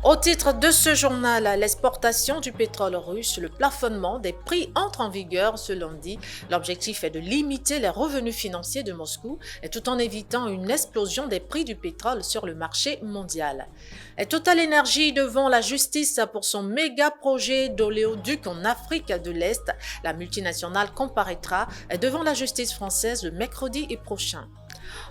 Au titre de ce journal, l'exportation du pétrole russe, le plafonnement des prix entre en vigueur ce lundi. L'objectif est de limiter les revenus financiers de Moscou et tout en évitant une explosion des prix du pétrole sur le marché mondial. Et Total Energy devant la justice pour son méga projet d'oléoduc en Afrique de l'Est. La multinationale comparaîtra devant la justice française le mercredi prochain.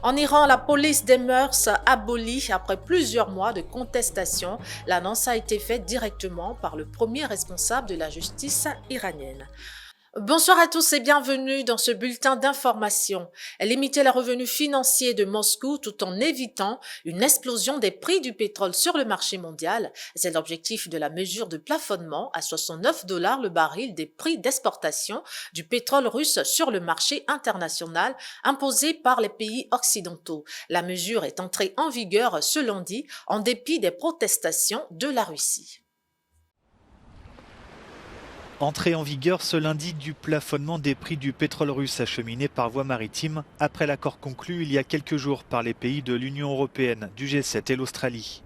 En Iran, la police des mœurs abolie après plusieurs mois de contestation. L'annonce a été faite directement par le premier responsable de la justice iranienne. Bonsoir à tous et bienvenue dans ce bulletin d'information. Limiter les revenus financiers de Moscou tout en évitant une explosion des prix du pétrole sur le marché mondial, c'est l'objectif de la mesure de plafonnement à 69 $ le baril des prix d'exportation du pétrole russe sur le marché international imposée par les pays occidentaux. La mesure est entrée en vigueur ce lundi en dépit des protestations de la Russie. Entrée en vigueur ce lundi du plafonnement des prix du pétrole russe acheminé par voie maritime après l'accord conclu il y a quelques jours par les pays de l'Union européenne, du G7 et l'Australie.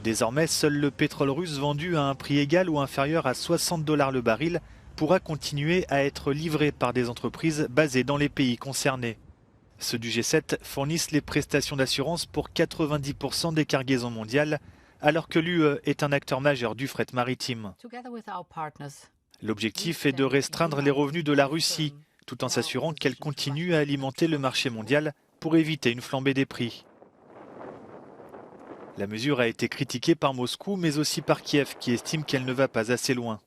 Désormais, seul le pétrole russe vendu à un prix égal ou inférieur à 60 $ le baril pourra continuer à être livré par des entreprises basées dans les pays concernés. Ceux du G7 fournissent les prestations d'assurance pour 90% des cargaisons mondiales, alors que l'UE est un acteur majeur du fret maritime. L'objectif est de restreindre les revenus de la Russie, tout en s'assurant qu'elle continue à alimenter le marché mondial pour éviter une flambée des prix. La mesure a été critiquée par Moscou, mais aussi par Kiev, qui estime qu'elle ne va pas assez loin.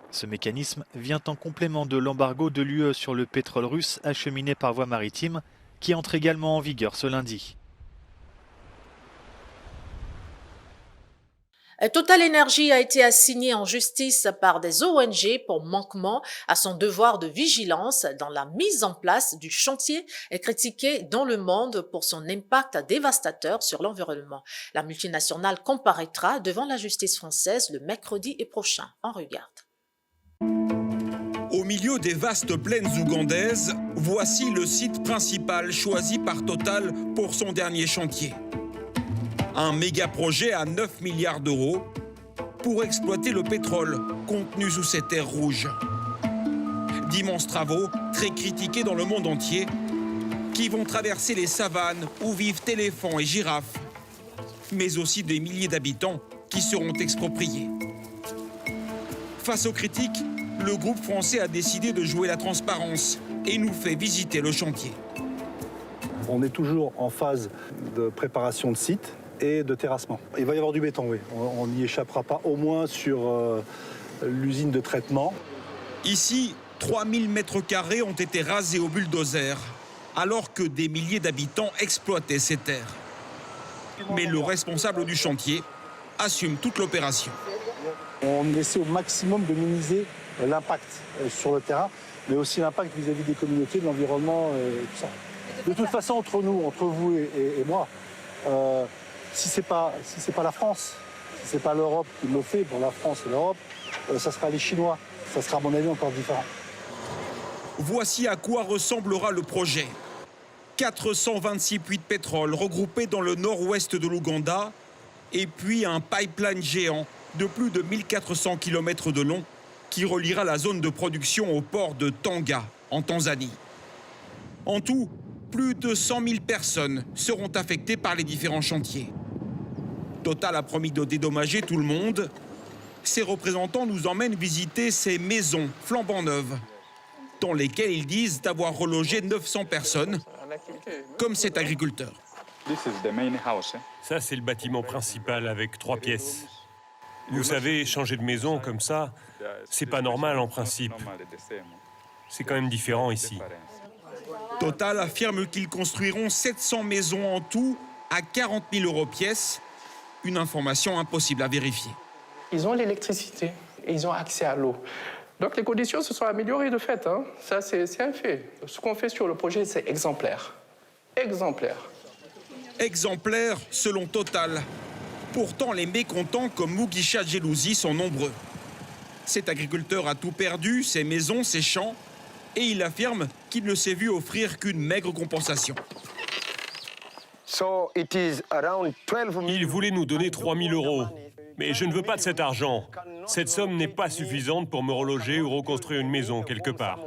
Ce mécanisme vient en complément de l'embargo de l'UE sur le pétrole russe acheminé par voie maritime, qui entre également en vigueur ce lundi. Total Energy a été assigné en justice par des ONG pour manquement à son devoir de vigilance dans la mise en place du chantier et critiqué dans le monde pour son impact dévastateur sur l'environnement. La multinationale comparaîtra devant la justice française le mercredi prochain. On regarde. Au milieu des vastes plaines ougandaises, voici le site principal choisi par Total pour son dernier chantier. Un méga projet à 9 milliards d'euros pour exploiter le pétrole contenu sous ces terres rouges. D'immenses travaux, très critiqués dans le monde entier, qui vont traverser les savanes où vivent éléphants et girafes, mais aussi des milliers d'habitants qui seront expropriés. Face aux critiques, le groupe français a décidé de jouer la transparence et nous fait visiter le chantier. On est toujours en phase de préparation de site et de terrassement. Il va y avoir du béton, oui. On n'y échappera pas, au moins sur l'usine de traitement. Ici, 3000 m² ont été rasés au bulldozer, alors que des milliers d'habitants exploitaient ces terres. Mais le responsable du chantier assume toute l'opération. On essaie au maximum de minimiser l'impact sur le terrain, mais aussi l'impact vis-à-vis des communautés, de l'environnement, tout ça. De toute façon, entre nous, entre vous et moi, si c'est pas la France, si c'est pas l'Europe qui le fait, bon, la France et l'Europe, ça sera les Chinois. Ça sera à mon avis encore différent. Voici à quoi ressemblera le projet. 426 puits de pétrole regroupés dans le nord-ouest de l'Ouganda et puis un pipeline géant de plus de 1400 km de long qui reliera la zone de production au port de Tanga, en Tanzanie. En tout, plus de 100 000 personnes seront affectées par les différents chantiers. Total a promis de dédommager tout le monde. Ses représentants nous emmènent visiter ces maisons flambant neuves, dans lesquelles ils disent avoir relogé 900 personnes, comme cet agriculteur. Ça, c'est le bâtiment principal avec 3 pièces. Vous savez, changer de maison comme ça, c'est pas normal en principe. C'est quand même différent ici. Total affirme qu'ils construiront 700 maisons en tout à 40 000 € pièce. Une information impossible à vérifier. Ils ont l'électricité et ils ont accès à l'eau. Donc les conditions se sont améliorées de fait. Ça, c'est un fait. Ce qu'on fait sur le projet, c'est exemplaire. Exemplaire. Exemplaire selon Total. Pourtant, les mécontents comme Mugisha Djelouzi sont nombreux. Cet agriculteur a tout perdu, ses maisons, ses champs, et il affirme qu'il ne s'est vu offrir qu'une maigre compensation. Il voulait nous donner 3 000 €. Mais je ne veux pas de cet argent. Cette somme n'est pas suffisante pour me reloger ou reconstruire une maison quelque part.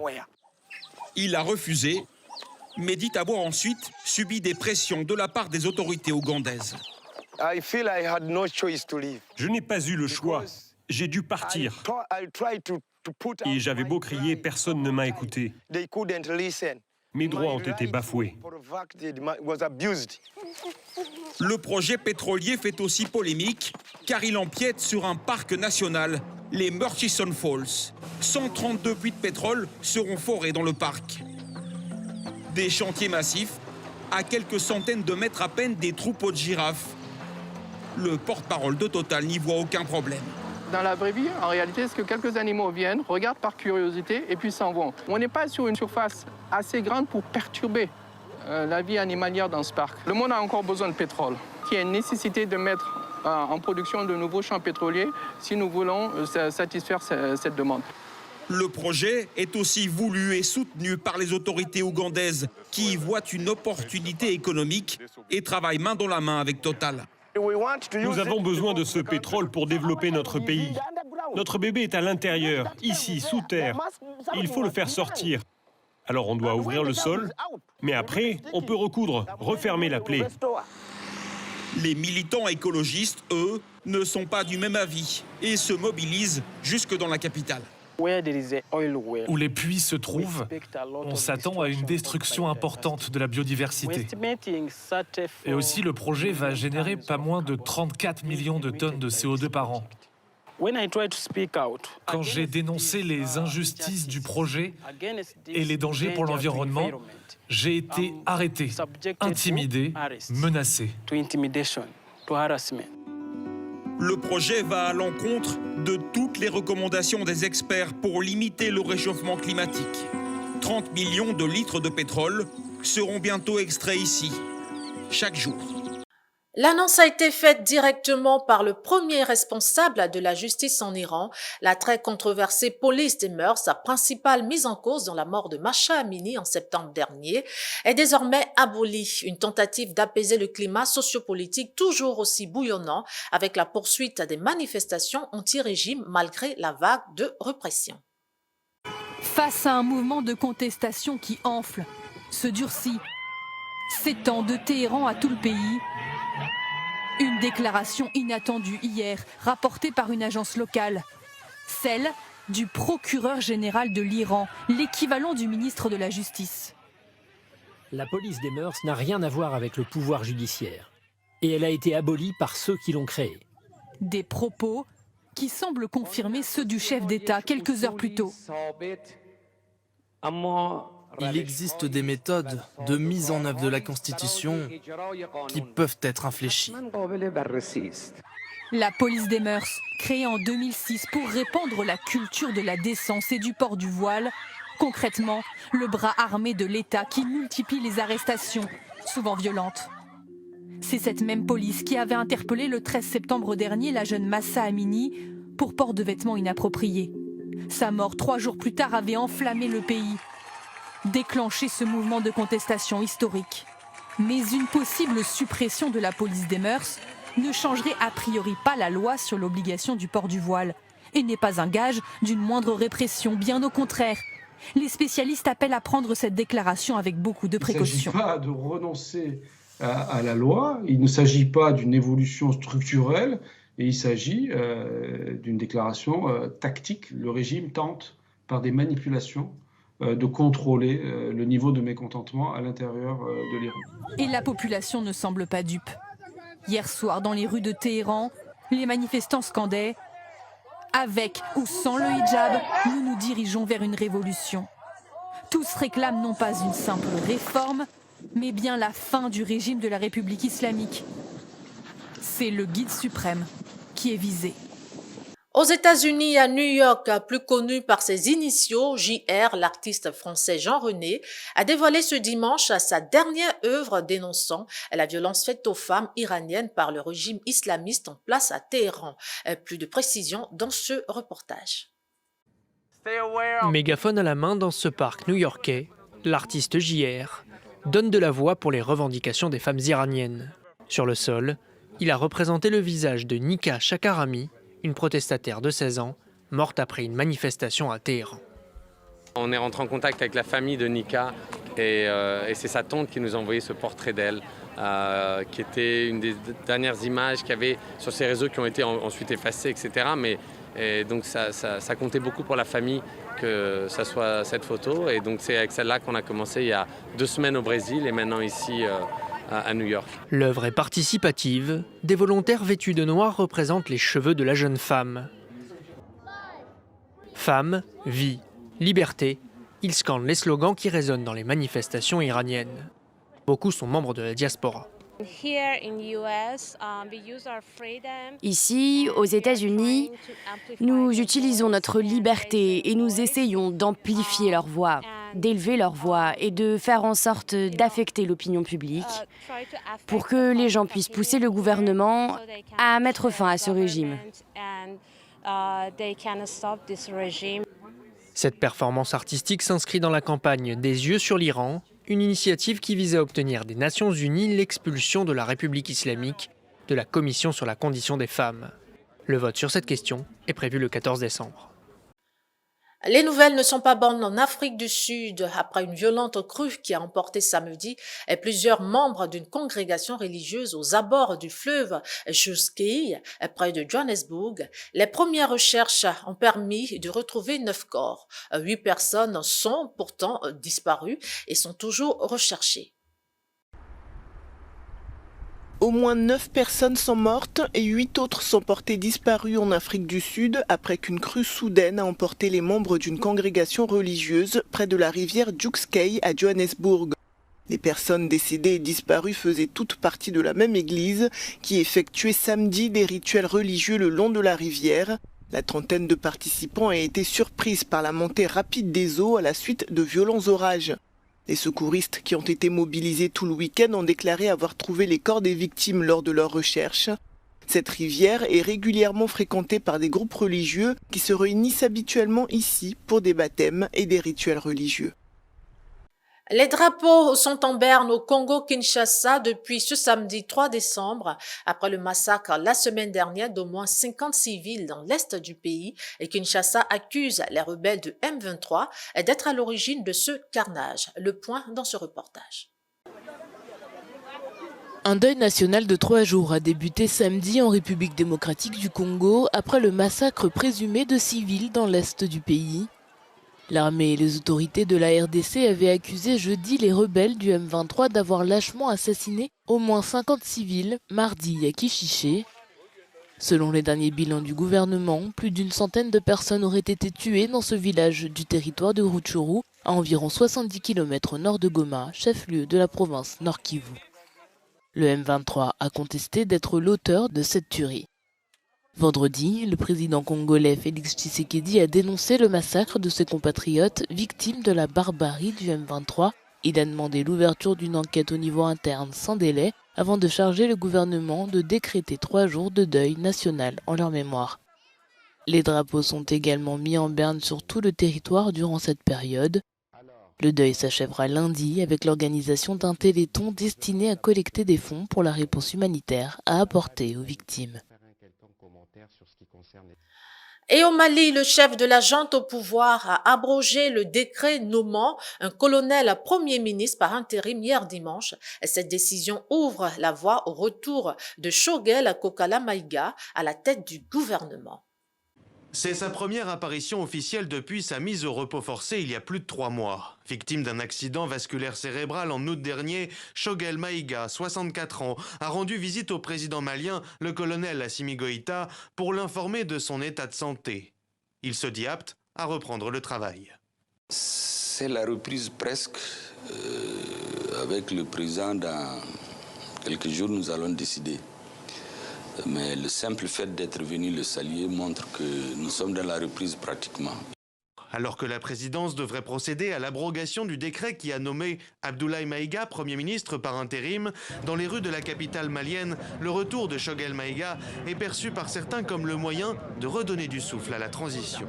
Il a refusé, mais dit avoir ensuite subi des pressions de la part des autorités ougandaises. Je n'ai pas eu le choix. J'ai dû partir. Et j'avais beau crier, personne ne m'a écouté. Mes droits ont été bafoués. Le projet pétrolier fait aussi polémique car il empiète sur un parc national, les Murchison Falls. 132 puits de pétrole seront forés dans le parc. Des chantiers massifs, à quelques centaines de mètres à peine des troupeaux de girafes. Le porte-parole de Total n'y voit aucun problème. Dans la vraie vie, en réalité, c'est que quelques animaux viennent, regardent par curiosité et puis s'en vont. On n'est pas sur une surface assez grande pour perturber la vie animalière dans ce parc. Le monde a encore besoin de pétrole. Il y a une nécessité de mettre en production de nouveaux champs pétroliers si nous voulons satisfaire cette demande. Le projet est aussi voulu et soutenu par les autorités ougandaises qui y voient une opportunité économique et travaillent main dans la main avec Total. Nous avons besoin de ce pétrole pour développer notre pays. Notre bébé est à l'intérieur, ici, sous terre. Il faut le faire sortir. Alors on doit ouvrir le sol, mais après, on peut recoudre, refermer la plaie. Les militants écologistes, eux, ne sont pas du même avis et se mobilisent jusque dans la capitale. Où les puits se trouvent, on s'attend à une destruction importante de la biodiversité. Et aussi, le projet va générer pas moins de 34 millions de tonnes de CO2 par an. Quand j'ai dénoncé les injustices du projet et les dangers pour l'environnement, j'ai été arrêté, intimidé, menacé. Le projet va à l'encontre de toutes les recommandations des experts pour limiter le réchauffement climatique. 30 millions de litres de pétrole seront bientôt extraits ici, chaque jour. L'annonce a été faite directement par le premier responsable de la justice en Iran. La très controversée police des mœurs, sa principale mise en cause dans la mort de Mahsa Amini en septembre dernier, est désormais abolie. Une tentative d'apaiser le climat sociopolitique toujours aussi bouillonnant avec la poursuite des manifestations anti-régime malgré la vague de répression. Face à un mouvement de contestation qui enfle, se durcit, s'étend de Téhéran à tout le pays, une déclaration inattendue hier, rapportée par une agence locale, celle du procureur général de l'Iran, l'équivalent du ministre de la Justice. La police des mœurs n'a rien à voir avec le pouvoir judiciaire, et elle a été abolie par ceux qui l'ont créée. Des propos qui semblent confirmer ceux du chef d'État quelques heures plus tôt. Il existe des méthodes de mise en œuvre de la Constitution qui peuvent être infléchies. La police des mœurs, créée en 2006 pour répandre la culture de la décence et du port du voile, concrètement, le bras armé de l'État qui multiplie les arrestations, souvent violentes. C'est cette même police qui avait interpellé le 13 septembre dernier la jeune Mahsa Amini pour port de vêtements inappropriés. Sa mort 3 jours plus tard avait enflammé le pays, déclenché ce mouvement de contestation historique. Mais une possible suppression de la police des mœurs ne changerait a priori pas la loi sur l'obligation du port du voile et n'est pas un gage d'une moindre répression, bien au contraire. Les spécialistes appellent à prendre cette déclaration avec beaucoup de précautions. Il ne s'agit pas de renoncer à la loi, il ne s'agit pas d'une évolution structurelle, et il s'agit d'une déclaration tactique. Le régime tente, par des manipulations, de contrôler le niveau de mécontentement à l'intérieur de l'Iran. Et la population ne semble pas dupe. Hier soir, dans les rues de Téhéran, les manifestants scandaient « Avec ou sans le hijab, nous nous dirigeons vers une révolution ». Tous réclament non pas une simple réforme, mais bien la fin du régime de la République islamique. C'est le guide suprême qui est visé. Aux États-Unis, à New York, plus connu par ses initiaux, JR, l'artiste français Jean René, a dévoilé ce dimanche sa dernière œuvre dénonçant la violence faite aux femmes iraniennes par le régime islamiste en place à Téhéran. Plus de précisions dans ce reportage. Mégaphone à la main dans ce parc new-yorkais, l'artiste JR donne de la voix pour les revendications des femmes iraniennes. Sur le sol, il a représenté le visage de Nika Shakarami, une protestataire de 16 ans, morte après une manifestation à Téhéran. On est rentré en contact avec la famille de Nika et c'est sa tante qui nous a envoyé ce portrait d'elle, qui était une des dernières images qu'il y avait sur ces réseaux qui ont été ensuite effacés, etc. Et donc ça comptait beaucoup pour la famille que ça soit cette photo. Et donc c'est avec celle-là qu'on a commencé il y a 2 semaines au Brésil et maintenant ici à New York. L'œuvre est participative. Des volontaires vêtus de noir représentent les cheveux de la jeune femme. Femme, vie, liberté, ils scandent les slogans qui résonnent dans les manifestations iraniennes. Beaucoup sont membres de la diaspora. Ici, aux États-Unis, nous utilisons notre liberté et nous essayons d'amplifier leur voix, d'élever leur voix et de faire en sorte d'affecter l'opinion publique pour que les gens puissent pousser le gouvernement à mettre fin à ce régime. Cette performance artistique s'inscrit dans la campagne Des yeux sur l'Iran, une initiative qui vise à obtenir des Nations Unies l'expulsion de la République islamique de la Commission sur la condition des femmes. Le vote sur cette question est prévu le 14 décembre. Les nouvelles ne sont pas bonnes en Afrique du Sud. Après une violente crue qui a emporté samedi plusieurs membres d'une congrégation religieuse aux abords du fleuve Chouskei, près de Johannesburg, les premières recherches ont permis de retrouver 9 corps. 8 personnes sont pourtant disparues et sont toujours recherchées. Au moins 9 personnes sont mortes et 8 autres sont portées disparues en Afrique du Sud après qu'une crue soudaine a emporté les membres d'une congrégation religieuse près de la rivière Chouskei à Johannesburg. Les personnes décédées et disparues faisaient toutes partie de la même église qui effectuait samedi des rituels religieux le long de la rivière. La trentaine de participants a été surprise par la montée rapide des eaux à la suite de violents orages. Les secouristes qui ont été mobilisés tout le week-end ont déclaré avoir trouvé les corps des victimes lors de leurs recherches. Cette rivière est régulièrement fréquentée par des groupes religieux qui se réunissent habituellement ici pour des baptêmes et des rituels religieux. Les drapeaux sont en berne au Congo-Kinshasa depuis ce samedi 3 décembre, après le massacre la semaine dernière d'au moins 50 civils dans l'est du pays, et Kinshasa accuse les rebelles de M23 d'être à l'origine de ce carnage. Le point dans ce reportage. Un deuil national de 3 jours a débuté samedi en République démocratique du Congo après le massacre présumé de civils dans l'est du pays. L'armée et les autorités de la RDC avaient accusé jeudi les rebelles du M23 d'avoir lâchement assassiné au moins 50 civils mardi à Kishiché. Selon les derniers bilans du gouvernement, plus d'une centaine de personnes auraient été tuées dans ce village du territoire de Rutshuru, à environ 70 km au nord de Goma, chef-lieu de la province Nord Kivu. Le M23 a contesté d'être l'auteur de cette tuerie. Vendredi, le président congolais Félix Tshisekedi a dénoncé le massacre de ses compatriotes victimes de la barbarie du M23. Il a demandé l'ouverture d'une enquête au niveau interne sans délai avant de charger le gouvernement de décréter 3 jours de deuil national en leur mémoire. Les drapeaux sont également mis en berne sur tout le territoire durant cette période. Le deuil s'achèvera lundi avec l'organisation d'un téléthon destiné à collecter des fonds pour la réponse humanitaire à apporter aux victimes. Et au Mali, le chef de la junte au pouvoir a abrogé le décret nommant un colonel premier ministre par intérim hier dimanche. Cette décision ouvre la voie au retour de Choguel Kokala Maïga à la tête du gouvernement. C'est sa première apparition officielle depuis sa mise au repos forcé il y a plus de 3 mois. Victime d'un accident vasculaire cérébral en août dernier, Choguel Maïga, 64 ans, a rendu visite au président malien, le colonel Assimi Goïta, pour l'informer de son état de santé. Il se dit apte à reprendre le travail. C'est la reprise presque. Avec le président, dans quelques jours, nous allons décider. Mais le simple fait d'être venu le saluer montre que nous sommes dans la reprise pratiquement. Alors que la présidence devrait procéder à l'abrogation du décret qui a nommé Abdoulaye Maïga Premier ministre par intérim, dans les rues de la capitale malienne, le retour de Choguel Maïga est perçu par certains comme le moyen de redonner du souffle à la transition.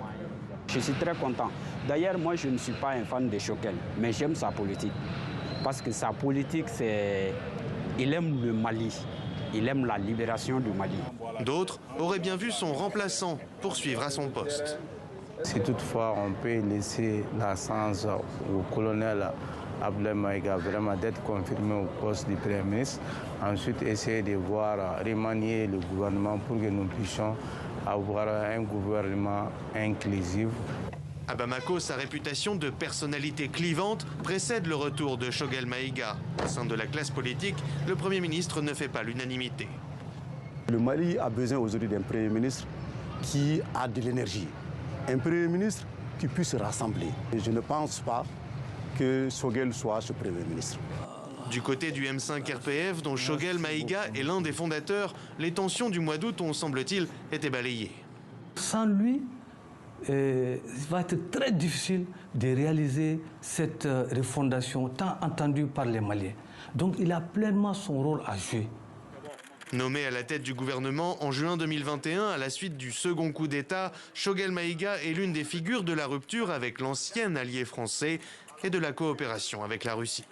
Je suis très content. D'ailleurs, moi, je ne suis pas un fan de Choguel, mais j'aime sa politique. Parce que sa politique, il aime le Mali. Il aime la libération du Mali. D'autres auraient bien vu son remplaçant poursuivre à son poste. Si toutefois on peut laisser la chance au colonel Abdoulaye Maïga vraiment d'être confirmé au poste du Premier ministre, ensuite essayer de voir remanier le gouvernement pour que nous puissions avoir un gouvernement inclusif. À Bamako, sa réputation de personnalité clivante précède le retour de Choguel Maïga. Au sein de la classe politique, le Premier ministre ne fait pas l'unanimité. Le Mali a besoin aujourd'hui d'un Premier ministre qui a de l'énergie. Un Premier ministre qui puisse rassembler. Et je ne pense pas que Choguel soit ce Premier ministre. Du côté du M5 RPF, dont Choguel Maïga est l'un des fondateurs, les tensions du mois d'août ont, semble-t-il, été balayées. Sans lui, il va être très difficile de réaliser cette refondation tant attendue par les Maliens. Donc il a pleinement son rôle à jouer. Nommé à la tête du gouvernement en juin 2021 à la suite du second coup d'État, Choguel Maïga est l'une des figures de la rupture avec l'ancien allié français et de la coopération avec la Russie.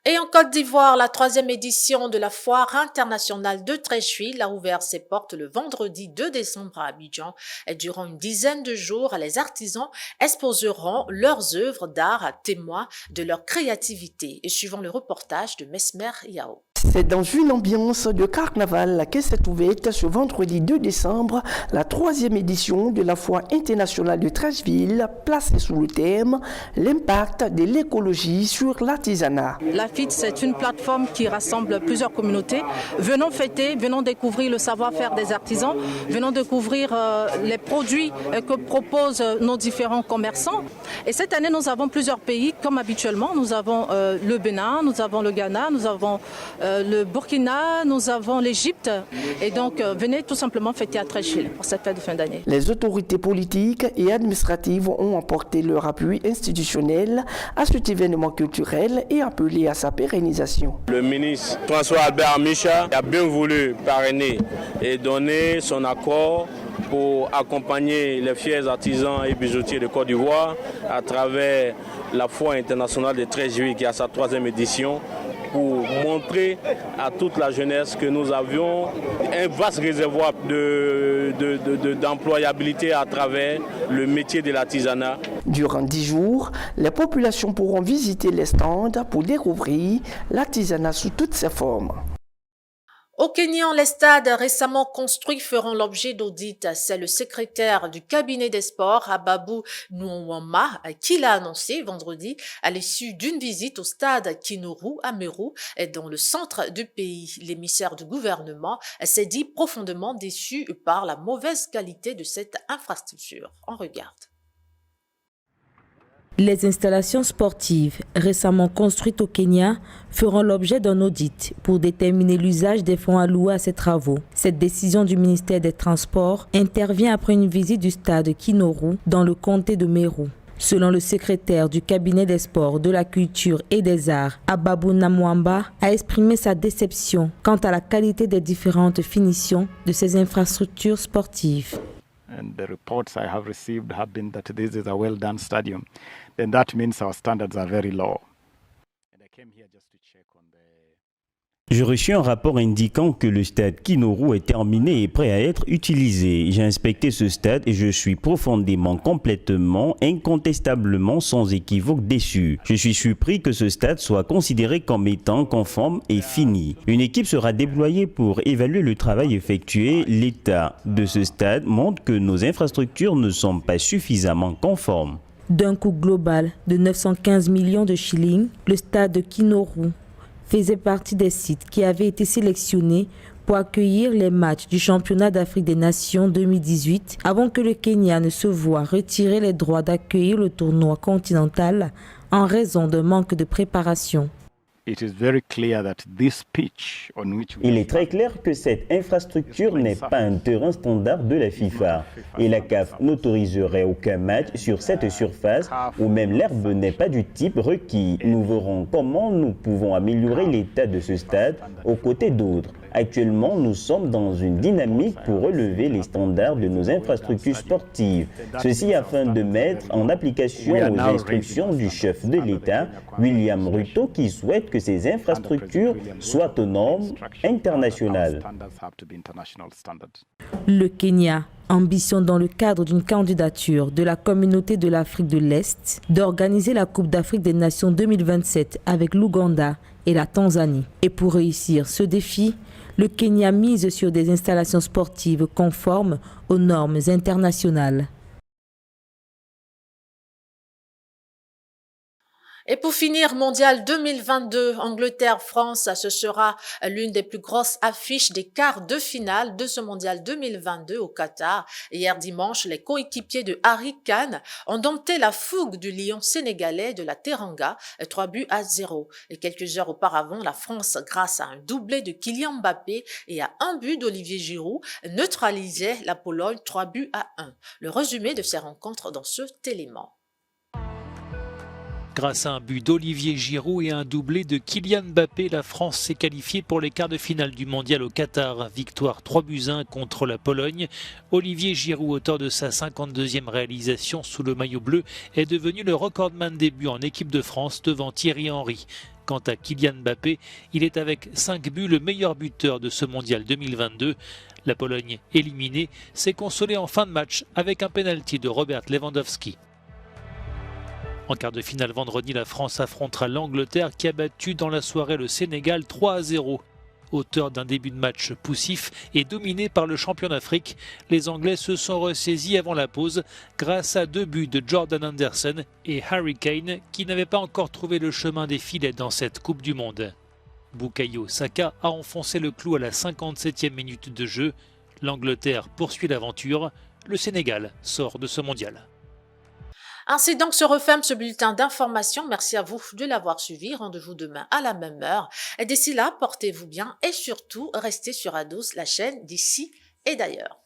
Et en Côte d'Ivoire, la 3e édition de la Foire internationale de Treichville a ouvert ses portes le vendredi 2 décembre à Abidjan. Et durant une dizaine de jours, les artisans exposeront leurs œuvres d'art, témoins de leur créativité. Et suivant le reportage de Mesmer Yao. C'est dans une ambiance de carnaval que s'est ouverte ce vendredi 2 décembre la 3e édition de la Foire internationale de Treichville, placée sous le thème « L'impact de l'écologie sur l'artisanat ». La FIT, c'est une plateforme qui rassemble plusieurs communautés. Venons fêter, venons découvrir le savoir-faire des artisans, venons découvrir les produits que proposent nos différents commerçants. Et cette année, nous avons plusieurs pays, comme habituellement. Nous avons le Bénin, nous avons le Ghana, nous avons le Burkina, nous avons l'Égypte. Et donc, venez tout simplement fêter à Treichville pour cette fête de fin d'année. Les autorités politiques et administratives ont apporté leur appui institutionnel à cet événement culturel et appelé à sa pérennisation. Le ministre François Albert Micha a bien voulu parrainer et donner son accord pour accompagner les fiers artisans et bijoutiers de Côte d'Ivoire à travers la Foire internationale de Treichville qui a sa 3e édition, pour montrer à toute la jeunesse que nous avions un vaste réservoir d'employabilité à travers le métier de l'artisanat. Durant 10 jours, les populations pourront visiter les stands pour découvrir l'artisanat sous toutes ses formes. Au Kenya, les stades récemment construits feront l'objet d'audits. C'est le secrétaire du cabinet des sports, Ababou Nwoma, qui l'a annoncé vendredi à l'issue d'une visite au stade Kinuru à Meru, dans le centre du pays. L'émissaire du gouvernement s'est dit profondément déçu par la mauvaise qualité de cette infrastructure. On regarde. Les installations sportives récemment construites au Kenya feront l'objet d'un audit pour déterminer l'usage des fonds alloués à ces travaux. Cette décision du ministère des Transports intervient après une visite du stade Kinuru dans le comté de Meru. Selon le secrétaire du cabinet des sports, de la culture et des arts, Ababou Nwoma a exprimé sa déception quant à la qualité des différentes finitions de ces infrastructures sportives. And the reports I have received have been that this is a well-done stadium. Then that means our standards are very low. And I came here just to check on the... J'ai reçu un rapport indiquant que le stade Kinuru est terminé et prêt à être utilisé. J'ai inspecté ce stade et je suis profondément, complètement, incontestablement, sans équivoque déçu. Je suis surpris que ce stade soit considéré comme étant conforme et fini. Une équipe sera déployée pour évaluer le travail effectué. L'état de ce stade montre que nos infrastructures ne sont pas suffisamment conformes. D'un coût global de 915 millions de shillings, le stade de Kinuru faisait partie des sites qui avaient été sélectionnés pour accueillir les matchs du championnat d'Afrique des Nations 2018 avant que le Kenya ne se voie retirer les droits d'accueillir le tournoi continental en raison d'un manque de préparation. Il est très clair que cette infrastructure n'est pas un terrain standard de la FIFA et la CAF n'autoriserait aucun match sur cette surface où même l'herbe n'est pas du type requis. Nous verrons comment nous pouvons améliorer l'état de ce stade aux côtés d'autres. Actuellement, nous sommes dans une dynamique pour relever les standards de nos infrastructures sportives. Ceci afin de mettre en application aux instructions du chef de l'État, William Ruto, qui souhaite que ces infrastructures soient aux normes internationales. Le Kenya ambitionne dans le cadre d'une candidature de la communauté de l'Afrique de l'Est d'organiser la Coupe d'Afrique des Nations 2027 avec l'Ouganda et la Tanzanie. Et pour réussir ce défi, le Kenya mise sur des installations sportives conformes aux normes internationales. Et pour finir, Mondial 2022, Angleterre-France, ce sera l'une des plus grosses affiches des quarts de finale de ce Mondial 2022 au Qatar. Hier dimanche, les coéquipiers de Harry Kane ont dompté la fougue du lion sénégalais de la Teranga, 3-0. Et quelques heures auparavant, la France, grâce à un doublé de Kylian Mbappé et à un but d'Olivier Giroud, neutralisait la Pologne 3-1. Le résumé de ces rencontres dans ce téléman. Grâce à un but d'Olivier Giroud et un doublé de Kylian Mbappé, la France s'est qualifiée pour les quarts de finale du mondial au Qatar. Victoire 3-1 contre la Pologne. Olivier Giroud, auteur de sa 52e réalisation sous le maillot bleu, est devenu le recordman des buts en équipe de France devant Thierry Henry. Quant à Kylian Mbappé, il est avec 5 buts le meilleur buteur de ce mondial 2022. La Pologne, éliminée, s'est consolée en fin de match avec un pénalty de Robert Lewandowski. En quart de finale vendredi, la France affrontera l'Angleterre qui a battu dans la soirée le Sénégal 3-0. Auteur d'un début de match poussif et dominé par le champion d'Afrique, les Anglais se sont ressaisis avant la pause grâce à 2 buts de Jordan Henderson et Harry Kane qui n'avaient pas encore trouvé le chemin des filets dans cette Coupe du Monde. Bukayo Saka a enfoncé le clou à la 57e minute de jeu. L'Angleterre poursuit l'aventure. Le Sénégal sort de ce mondial. Ainsi donc se referme ce bulletin d'information. Merci à vous de l'avoir suivi. Rendez-vous demain à la même heure. Et d'ici là, portez-vous bien et surtout, restez sur A12, la chaîne d'ici et d'ailleurs.